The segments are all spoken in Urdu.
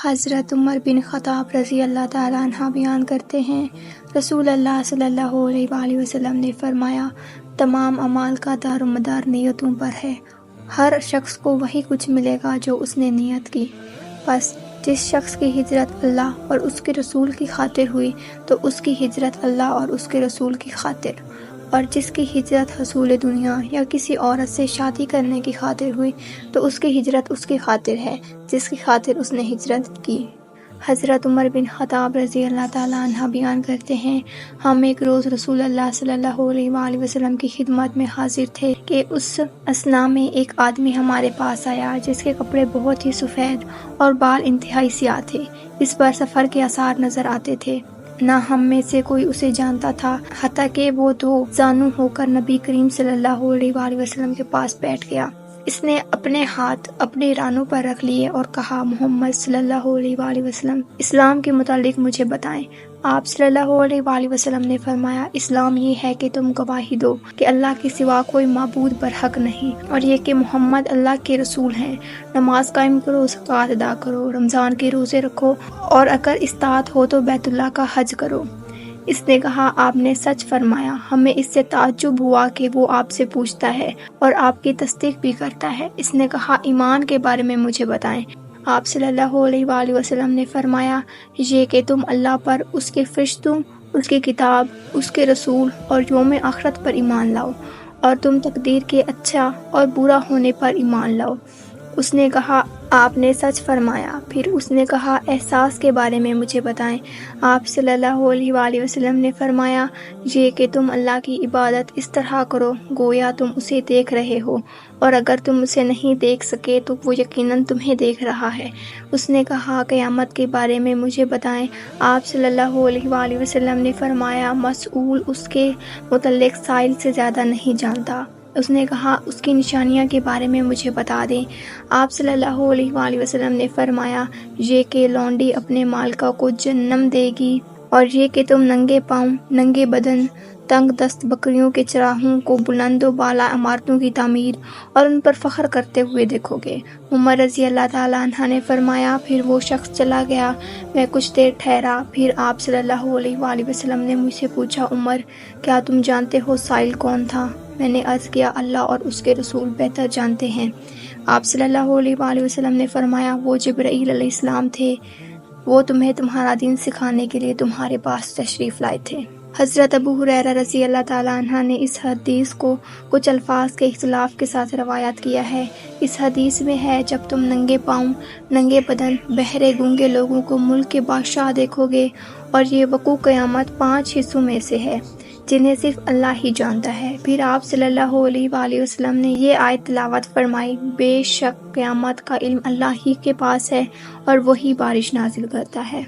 حضرت عمر بن خطاب رضی اللہ تعالیٰ عنہ بیان کرتے ہیں، رسول اللہ صلی اللہ علیہ وآلہ وسلم نے فرمایا، تمام اعمال کا دار و مدار نیتوں پر ہے۔ ہر شخص کو وہی کچھ ملے گا جو اس نے نیت کی۔ بس جس شخص کی ہجرت اللہ اور اس کے رسول کی خاطر ہوئی تو اس کی ہجرت اللہ اور اس کے رسول کی خاطر، اور جس کی ہجرت حصول دنیا یا کسی عورت سے شادی کرنے کی خاطر ہوئی تو اس کی ہجرت اس کی خاطر ہے جس کی خاطر اس نے ہجرت کی۔ حضرت عمر بن خطاب رضی اللہ تعالیٰ عنہ بیان کرتے ہیں، ہم ایک روز رسول اللہ صلی اللہ علیہ وآلہ وسلم کی خدمت میں حاضر تھے کہ اس اثنا میں ایک آدمی ہمارے پاس آیا جس کے کپڑے بہت ہی سفید اور بال انتہائی سیاہ تھے۔ اس پر سفر کے آثار نظر آتے تھے۔ نہ ہم میں سے کوئی اسے جانتا تھا، حتیٰ کہ وہ دو زانو ہو کر نبی کریم صلی اللہ علیہ وآلہ وسلم کے پاس بیٹھ گیا۔ اس نے اپنے ہاتھ اپنے رانوں پر رکھ لیے اور کہا، محمد صلی اللہ علیہ وآلہ وسلم، اسلام کے متعلق مجھے بتائیں۔ آپ صلی اللہ علیہ وآلہ وسلم نے فرمایا، اسلام یہ ہے کہ تم گواہی دو کہ اللہ کے سوا کوئی معبود برحق نہیں، اور یہ کہ محمد اللہ کے رسول ہیں، نماز قائم کرو، زکوٰۃ ادا کرو، رمضان کے روزے رکھو، اور اگر استطاعت ہو تو بیت اللہ کا حج کرو۔ اس نے کہا، آپ نے سچ فرمایا، ہمیں اس سے تعجب ہوا کہ وہ آپ سے پوچھتا ہے اور آپ کی تصدیق بھی کرتا ہے۔ اس نے کہا، ایمان کے بارے میں مجھے بتائیں۔ آپ صلی اللہ علیہ وآلہ وسلم نے فرمایا، یہ کہ تم اللہ پر، اس کے فرشتوں، اس کی کتاب، اس کے رسول اور یوم آخرت پر ایمان لاؤ، اور تم تقدیر کے اچھا اور برا ہونے پر ایمان لاؤ۔ اس نے کہا، آپ نے سچ فرمایا۔ پھر اس نے کہا، احساس کے بارے میں مجھے بتائیں۔ آپ صلی اللہ علیہ وآلہ وسلم نے فرمایا، یہ کہ تم اللہ کی عبادت اس طرح کرو گویا تم اسے دیکھ رہے ہو، اور اگر تم اسے نہیں دیکھ سکے تو وہ یقیناً تمہیں دیکھ رہا ہے۔ اس نے کہا، قیامت کے بارے میں مجھے بتائیں۔ آپ صلی اللہ علیہ وآلہ وسلم نے فرمایا، مسئول اس کے متعلق سائل سے زیادہ نہیں جانتا۔ اس نے کہا، اس کی نشانیاں کے بارے میں مجھے بتا دیں۔ آپ صلی اللہ علیہ وآلہ وسلم نے فرمایا، یہ کہ لونڈی اپنے مالکہ کو جنم دے گی، اور یہ کہ تم ننگے پاؤں، ننگے بدن، تنگ دست بکریوں کے چراہوں کو بلند و بالا عمارتوں کی تعمیر اور ان پر فخر کرتے ہوئے دیکھو گے۔ عمر رضی اللہ تعالیٰ عنہ نے فرمایا، پھر وہ شخص چلا گیا، میں کچھ دیر ٹھہرا، پھر آپ صلی اللہ علیہ وآلہ وسلم نے مجھ سے پوچھا، عمر، کیا تم جانتے ہو سائل کون تھا؟ میں نے عرض کیا، اللہ اور اس کے رسول بہتر جانتے ہیں۔ آپ صلی اللہ علیہ وآلہ وسلم نے فرمایا، وہ جبرائیل علیہ السلام تھے، وہ تمہیں تمہارا دین سکھانے کے لیے تمہارے پاس تشریف لائے تھے۔ حضرت ابو ہریرہ رضی اللہ تعالیٰ عنہ نے اس حدیث کو کچھ الفاظ کے اختلاف کے ساتھ روایت کیا ہے۔ اس حدیث میں ہے، جب تم ننگے پاؤں، ننگے بدن، بہرے گونگے لوگوں کو ملک کے بادشاہ دیکھو گے، اور یہ وقوع قیامت 5 حصوں میں سے ہے جنہیں صرف اللہ ہی جانتا ہے۔ پھر آپ صلی اللہ علیہ وآلہ وسلم نے یہ آیت تلاوت فرمائی، بے شک قیامت کا علم اللہ ہی کے پاس ہے اور وہی بارش نازل کرتا ہے۔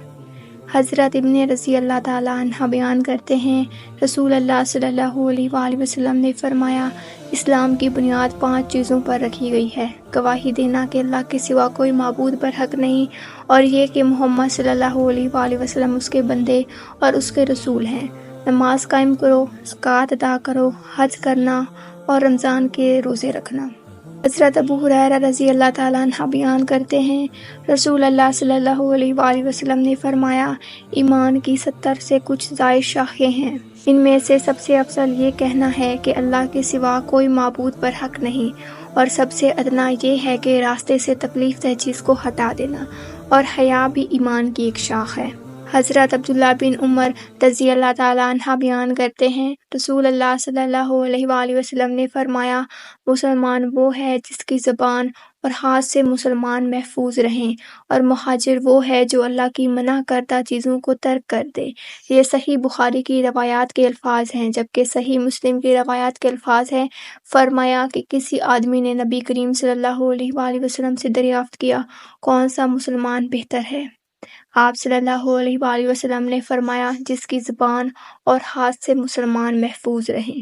حضرت ابن رضی اللہ تعالیٰ عنہ بیان کرتے ہیں، رسول اللہ صلی اللہ علیہ وآلہ وسلم نے فرمایا، اسلام کی بنیاد 5 چیزوں پر رکھی گئی ہے، گواہی دینا کہ اللہ کے سوا کوئی معبود برحق نہیں، اور یہ کہ محمد صلی اللہ علیہ وآلہ وسلم اس کے بندے اور اس کے رسول ہیں، نماز قائم کرو، زکوٰۃ ادا کرو، حج کرنا اور رمضان کے روزے رکھنا۔ حضرت ابو ہریرہ رضی اللہ تعالیٰ عنہ بیان کرتے ہیں، رسول اللہ صلی اللہ علیہ وآلہ وسلم نے فرمایا، ایمان کی 70 سے کچھ زائد شاخیں ہیں، ان میں سے سب سے افضل یہ کہنا ہے کہ اللہ کے سوا کوئی معبود برحق نہیں، اور سب سے ادنا یہ ہے کہ راستے سے تکلیف دہ چیز کو ہٹا دینا، اور حیا بھی ایمان کی ایک شاخ ہے۔ حضرت عبداللہ بن عمر رضی اللہ تعالیٰ عنہ بیان کرتے ہیں، رسول اللہ صلی اللہ علیہ وآلہ وسلم نے فرمایا، مسلمان وہ ہے جس کی زبان اور ہاتھ سے مسلمان محفوظ رہیں، اور مہاجر وہ ہے جو اللہ کی منع کردہ چیزوں کو ترک کر دے۔ یہ صحیح بخاری کی روایات کے الفاظ ہیں، جبکہ صحیح مسلم کی روایات کے الفاظ ہیں، فرمایا کہ کسی آدمی نے نبی کریم صلی اللہ علیہ وآلہ وسلم سے دریافت کیا، کون سا مسلمان بہتر ہے؟ آپ صلی اللہ علیہ وآلہ وسلم نے فرمایا، جس کی زبان اور ہاتھ سے مسلمان محفوظ رہیں۔